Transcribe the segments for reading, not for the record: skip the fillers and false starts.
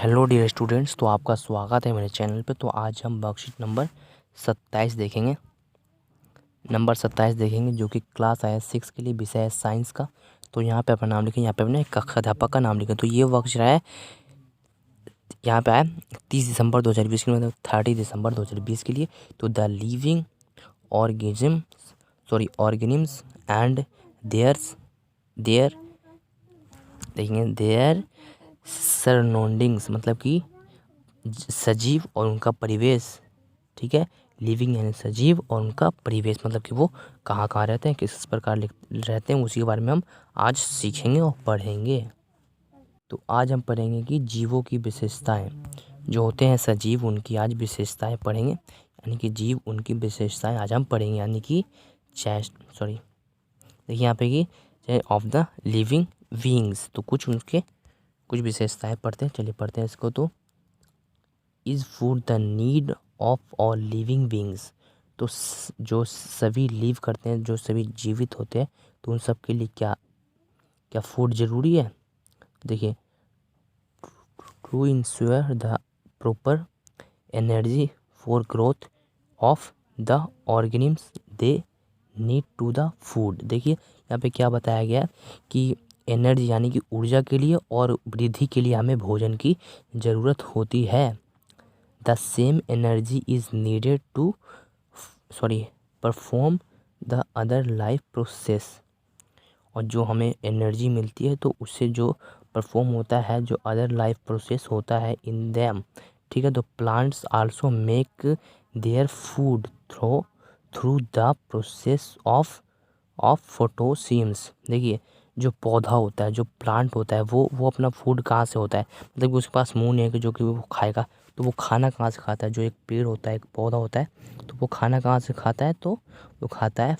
Hello dear students, तो आपका स्वागत है मेरे चैनल पे। तो आज हम वर्कशीट नंबर 27 देखेंगे। जो कि क्लास आया 6 के लिए, विषय है साइंस का। तो यहाँ पे अपना नाम लिखें, यहाँ पे अपने कक्षा अध्यापक का नाम लिखें। तो ये वर्कशीट है, यहाँ पे आया 30 दिसंबर 2020 के लिए, मतलब 30 दिसंबर 2020 के लिए। तो the living organisms and their देखेंगे देयर सराउंडिंग्स, मतलब कि सजीव और उनका परिवेश। ठीक है, लिविंग यानी सजीव और उनका परिवेश, मतलब कि वो कहाँ कहाँ रहते हैं, किस प्रकार रहते हैं, उसी के बारे में हम आज सीखेंगे और पढ़ेंगे। तो आज हम पढ़ेंगे कि जीवों की विशेषताएं जो होते हैं सजीव, उनकी आज विशेषताएं पढ़ेंगे। यानी कि जीव, उनकी विशेषताएं आज हम पढ़ेंगे। यानी कि देखिए यहाँ पे कि ऑफ द लिविंग बीइंग्स, तो कुछ विशेषताएं पढ़ते हैं। चलिए पढ़ते हैं इसको। तो is food the need of all living beings, तो जो सभी लिव करते हैं, जो सभी जीवित होते हैं, तो उन सब के लिए क्या क्या फूड ज़रूरी है। देखिए, to ensure the proper energy for growth of the organisms they need to the food. देखिए यहाँ पे क्या बताया गया कि एनर्जी यानी कि ऊर्जा के लिए और वृद्धि के लिए हमें भोजन की ज़रूरत होती है। The same energy is needed to perform the other life process, और जो हमें एनर्जी मिलती है तो उससे जो परफॉर्म होता है, जो अदर लाइफ प्रोसेस होता है इन दैम। ठीक है, तो plants also make their food through the process of photosynthesis. देखिए, जो पौधा होता है, जो प्लांट होता है, वो अपना फूड कहाँ से होता है, मतलब कि उसके पास मुंह नहीं है कि जो कि वो खाएगा, तो वो खाना कहाँ से खाता है। जो एक पेड़ होता है, एक पौधा होता है, तो वो खाना कहाँ से खाता है, तो वो खाता है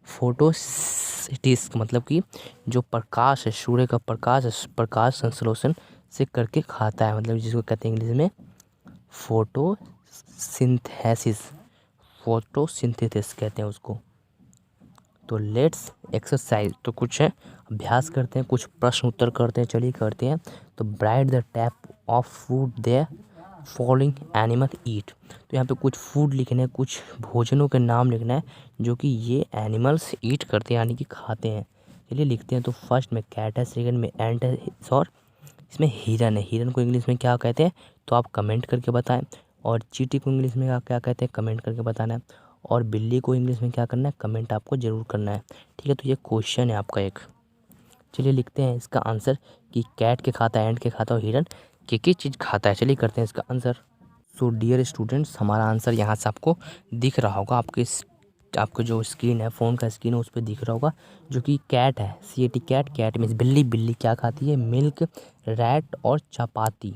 फोटोसिंथेसिस, मतलब कि जो प्रकाश है, सूर्य का प्रकाश संश्लेषण से करके खाता है, मतलब जिसको कहते हैं इंग्लिश में फोटोसिंथेसिस कहते हैं उसको। तो लेट्स एक्सरसाइज, तो कुछ है अभ्यास करते हैं, कुछ प्रश्न उत्तर करते हैं। चलिए करते हैं। तो write the type of food the following animal eat, तो यहाँ पे कुछ फूड लिखना है, कुछ भोजनों के नाम लिखना है जो कि ये एनिमल्स ईट करते हैं, यानी कि खाते हैं। चलिए लिखते हैं। तो फर्स्ट में कैट है, सेकंड में एंट है, और इसमें हिरन है। हिरन को इंग्लिश में क्या कहते हैं, तो आप कमेंट करके बताएं। और चींटी को इंग्लिश में क्या कहते हैं, कमेंट करके बताना है। और बिल्ली को इंग्लिश में क्या करना है, कमेंट आपको ज़रूर करना है। ठीक है, तो ये क्वेश्चन है आपका एक। चलिए लिखते हैं इसका आंसर कि कैट के खाता है, एंट के खाता है, और हिरन के चीज़ खाता है। चलिए करते हैं इसका आंसर। सो डियर स्टूडेंट्स, हमारा आंसर यहाँ से आपको दिख रहा होगा, आपको जो स्क्रीन है, फ़ोन का स्क्रीन है, उस पर दिख रहा होगा, जो कि कैट है। CAT cat. कैट मीन्स बिल्ली। बिल्ली क्या खाती है, मिल्क, रैट और चपाती।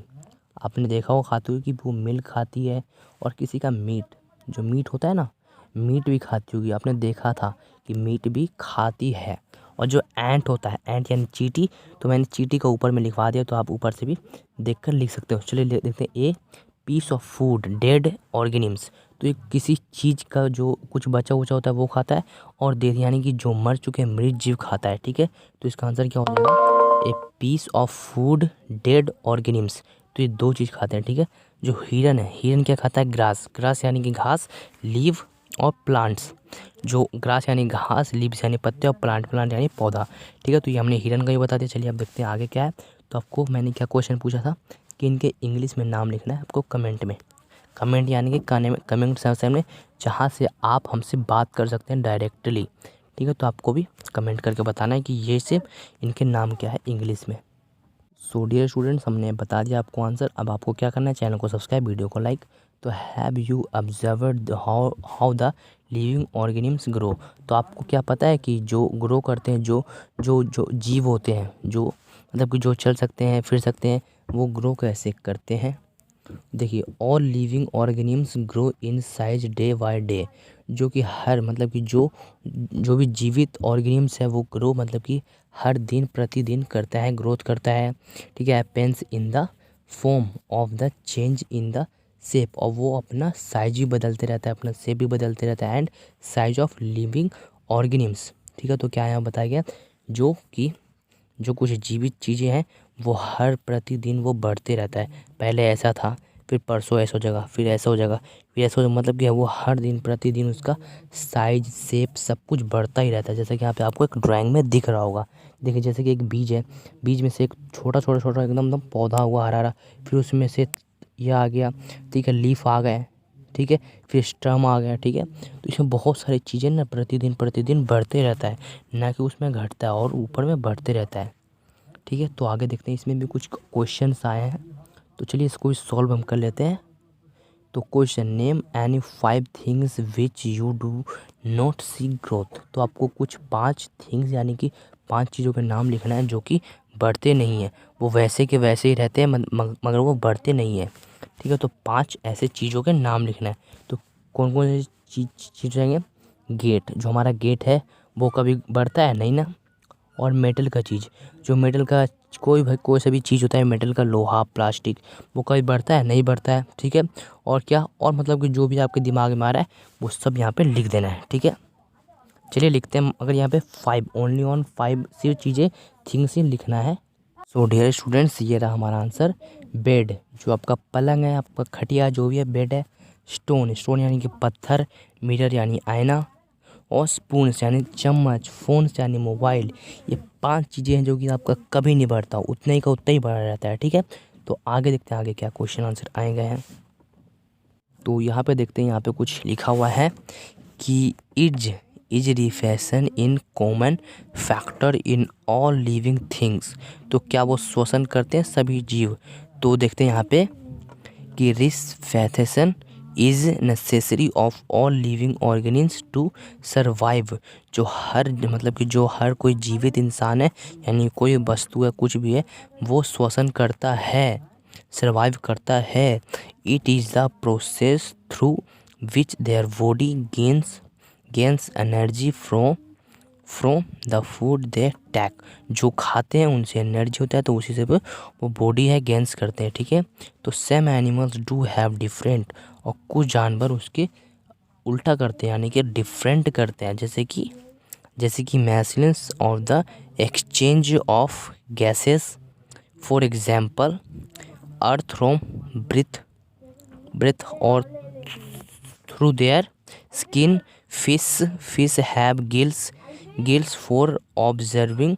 आपने देखा होगा खाती हुई कि वो मिल्क खाती है, और किसी का मीट, जो मीट होता है ना, मीट भी खाती होगी। आपने देखा था कि मीट भी खाती है। और जो एंट होता है, एंट यानी चींटी, तो मैंने चींटी का ऊपर में लिखवा दिया, तो आप ऊपर से भी देखकर लिख सकते हो। चलिए देखते हैं। A piece of food dead organisms, तो ये किसी चीज़ का जो कुछ बचा उचा होता है वो खाता है, और डेड यानी कि जो मर चुके मृत जीव खाता है। ठीक है, तो इसका आंसर क्या हो जाएगा, a piece of food dead organisms, तो ये दो चीज़ खाते हैं। ठीक है, जो हिरन है, हिरन क्या खाता है, ग्रास यानी कि घास, लीव और प्लांट्स। जो ग्रास यानी घास, लीव्स यानी पत्ते, और प्लांट यानी पौधा। ठीक है, तो ये हमने हिरन का ही बता दिया। चलिए अब देखते हैं आगे क्या है। तो आपको मैंने क्या क्वेश्चन पूछा था कि इनके इंग्लिश में नाम लिखना है आपको कमेंट में। कमेंट यानी कि कमेंट सेक्शन में, जहाँ से आप हमसे बात कर सकते हैं डायरेक्टली। ठीक है, तो आपको भी कमेंट करके बताना है कि ये से इनके नाम क्या है इंग्लिश में। सो डियर स्टूडेंट्स, हमने बता दिया आपको आंसर। अब आपको क्या करना है, चैनल को सब्सक्राइब, वीडियो को लाइक। तो have you observed how the living organisms grow, तो आपको क्या पता है कि जो ग्रो करते हैं, जो जो जो जीव होते हैं, जो मतलब कि जो चल सकते हैं, फिर सकते हैं, वो ग्रो कैसे करते हैं। देखिए, all living organisms grow in size day by day, जो कि हर मतलब कि जो भी जीवित ऑर्गेनिम्स है वो ग्रो मतलब कि हर दिन प्रतिदिन करता है, ग्रोथ करता है। ठीक है, happens in the form of the change in the shape, और वो अपना साइज भी बदलते रहता है, अपना शेप भी बदलते रहता है। And size of living organisms. ठीक है, तो क्या यहाँ बताया गया, जो कि जो कुछ जीवित चीज़ें हैं वो हर प्रतिदिन वो बढ़ते रहता है। पहले ऐसा था, फिर परसों ऐसा हो जाएगा, फिर ऐसा हो जाएगा, फिर ऐसा हो जाएगा, मतलब कि वो हर दिन प्रतिदिन उसका साइज शेप सब कुछ बढ़ता ही रहता है। जैसे कि यहाँ पे आपको एक ड्राइंग में दिख रहा होगा, देखिए जैसे कि एक बीज है, बीज में से एक छोटा छोटा छोटा एकदम पौधा हुआ हरा हरा, फिर उसमें से ये आ गया, ठीक है, लीफ आ गए, ठीक है, फिर स्टम आ गया, ठीक है। तो इसमें बहुत सारी चीज़ें ना प्रतिदिन प्रतिदिन बढ़ते रहता है, ना कि उसमें घटता है, और ऊपर में बढ़ते रहता है, ठीक है। तो आगे देखते हैं, इसमें भी कुछ क्वेश्चंस आए हैं, तो चलिए इसको भी सॉल्व हम कर लेते हैं। तो question, name any 5 things which you do not see growth. तो आपको कुछ 5 थिंग्स यानी कि 5 चीज़ों के नाम लिखना है जो कि बढ़ते नहीं हैं, वो वैसे के वैसे ही रहते हैं मगर वो बढ़ते नहीं हैं, ठीक है। तो 5 ऐसे चीज़ों के नाम लिखना है। तो कौन कौन सी चीज़ रहेंगे? गेट, जो हमारा गेट है वो कभी बढ़ता है नहीं ना। और मेटल का चीज़, जो मेटल का कोई सा भी चीज़ होता है, मेटल का, लोहा, प्लास्टिक, वो कभी बढ़ता है नहीं बढ़ता है, ठीक है। और क्या, और मतलब कि जो भी आपके दिमाग में आ रहा है वो सब यहाँ पे लिख देना है, ठीक है। चलिए लिखते हैं, अगर यहाँ पे 5 ओनली ऑन 5 सिर्फ चीज़ें थिंग्स ही लिखना है। सो डियर स्टूडेंट्स, ये रहा हमारा आंसर। बेड, जो आपका पलंग है, आपका खटिया जो भी है, बेड है। स्टोन, स्टोन यानी कि पत्थर। मिरर यानी आईना। और स्पून्स यानी चम्मच। फ़ोन्स यानी मोबाइल। ये 5 चीज़ें हैं जो कि आपका कभी नहीं बढ़ता, उतना ही का उतना ही बढ़ा रहता है, ठीक है। तो आगे देखते हैं आगे क्या क्वेश्चन आंसर आए गए हैं। तो यहाँ पे देखते हैं, यहाँ पे कुछ लिखा हुआ है कि is reflection in common factor in all living things. तो क्या वो श्वसन करते हैं सभी जीव? तो देखते हैं यहाँ पे कि respiration is necessary of all living organisms to survive. जो हर मतलब कि जो हर कोई जीवित इंसान है, यानी कोई वस्तु है, कुछ भी है, वो श्वसन करता है, सर्वाइव करता है। It is the process through which their body gains energy from the food they take. जो खाते हैं उनसे एनर्जी होता है, तो उसी से वो बॉडी है गेंस करते हैं, ठीक है। तो same animals do have different, और कुछ जानवर उसके उल्टा करते हैं, यानी कि डिफरेंट करते हैं, जैसे कि मैसिलेंस of the exchange of gases. For example earth from breath और through their skin. Fish have gills for observing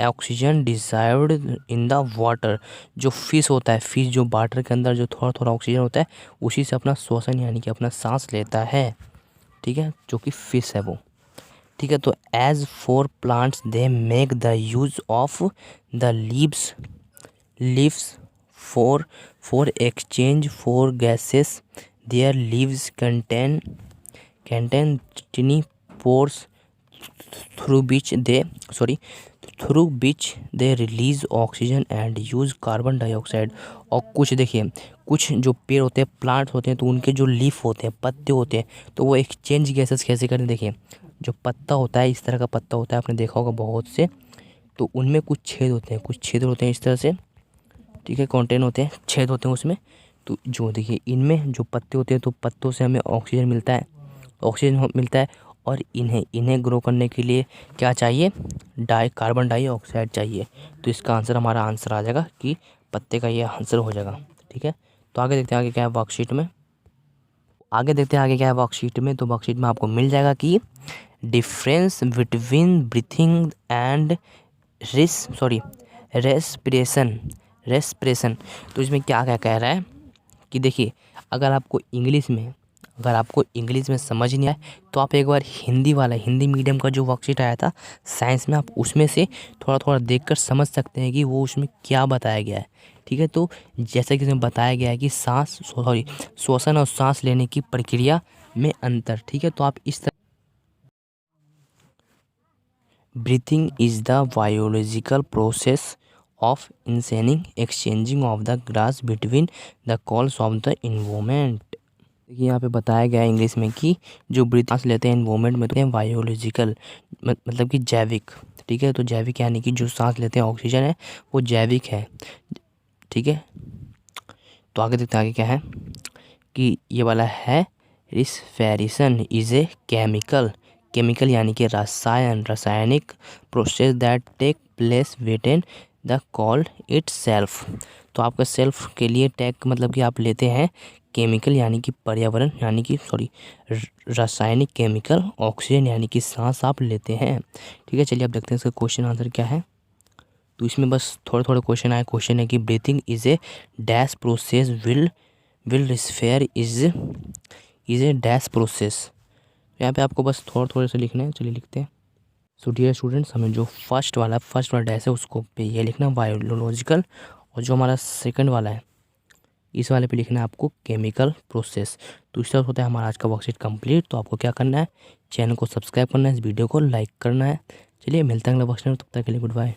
oxygen desired in the water. जो फिश होता है, फिश जो वाटर के अंदर जो थोड़ा थोड़ा ऑक्सीजन होता है, उसी से अपना श्वसन यानी कि अपना सांस लेता है, ठीक है, जो कि फिश है वो, ठीक है। तो as for plants they make the use of the leaves for exchange for gases. Their leaves contain tiny pores through which they release oxygen and use carbon dioxide। और कुछ देखिए, कुछ जो पेड़ होते हैं, प्लांट्स होते हैं, तो उनके जो लीफ होते हैं, पत्ते होते हैं, तो वो एक्सचेंज गैसेस कैसे करते हैं? देखिए, जो पत्ता होता है, इस तरह का पत्ता होता है, आपने देखा होगा बहुत से, तो उनमें कुछ छेद होते हैं इस तरह से, ठीक है, कॉन्टेन होते हैं, छेद होते हैं उसमें। तो जो देखिए, इनमें जो पत्ते होते हैं, तो पत्तों से हमें ऑक्सीजन मिलता है, और इन्हें ग्रो करने के लिए क्या चाहिए? कार्बन डाइऑक्साइड चाहिए। तो इसका आंसर हमारा आंसर आ जाएगा कि पत्ते का ये आंसर हो जाएगा, ठीक है। तो आगे देखते हैं आगे क्या है वर्कशीट में। तो वर्कशीट में आपको मिल जाएगा कि difference between breathing and respiration. तो इसमें क्या क्या कह रहा है कि देखिए, अगर आपको इंग्लिश में समझ नहीं आए, तो आप एक बार हिंदी मीडियम का जो वर्कशीट आया था साइंस में, आप उसमें से थोड़ा थोड़ा देखकर समझ सकते हैं कि वो उसमें क्या बताया गया है, ठीक है। तो जैसे कि इसमें बताया गया है कि श्वसन और सांस लेने की प्रक्रिया में अंतर, ठीक है। तो आप इस तरह, breathing is the biological process of इंसेनिंग exchanging of the grass between the cells of the environment. देखिए, यहाँ पे बताया गया है इंग्लिश में कि जो सांस लेते हैं इन्वोमेंट में, तो हैं बायोलॉजिकल, मतलब कि जैविक, ठीक है। तो जैविक यानी कि जो सांस लेते हैं ऑक्सीजन है वो जैविक है, ठीक है। तो आगे देखते हैं आगे क्या है कि ये वाला है रिस्पिरेशन इज ए केमिकल यानी कि रासायनिक process that take place within the called itself. तो आपका सेल्फ के लिए टैग मतलब कि आप लेते हैं केमिकल यानी कि पर्यावरण यानी कि रासायनिक केमिकल, ऑक्सीजन यानी कि सांस आप लेते हैं। ठीक है, चलिए अब देखते हैं इसका क्वेश्चन आंसर क्या है। तो इसमें बस थोड़े थोड़े क्वेश्चन आए। क्वेश्चन है कि breathing is a dash process while respiration is a dash process. यहाँ पे आपको बस थोड़े थोड़े से लिखना है। चलिए लिखते हैं। सो डियर स्टूडेंट्स, हमें जो फर्स्ट वाला डैश है उसको पे ये लिखना बायोलॉजिकल, और जो हमारा सेकंड वाला है इस वाले पे लिखना है आपको केमिकल प्रोसेस। तो इस तरह होता है हमारा आज का वर्कशीट कंप्लीट। तो आपको क्या करना है, चैनल को सब्सक्राइब करना है, इस वीडियो को लाइक करना है। चलिए मिलते हैं अगले वर्कशीट में, तब तक के लिए गुड बाय।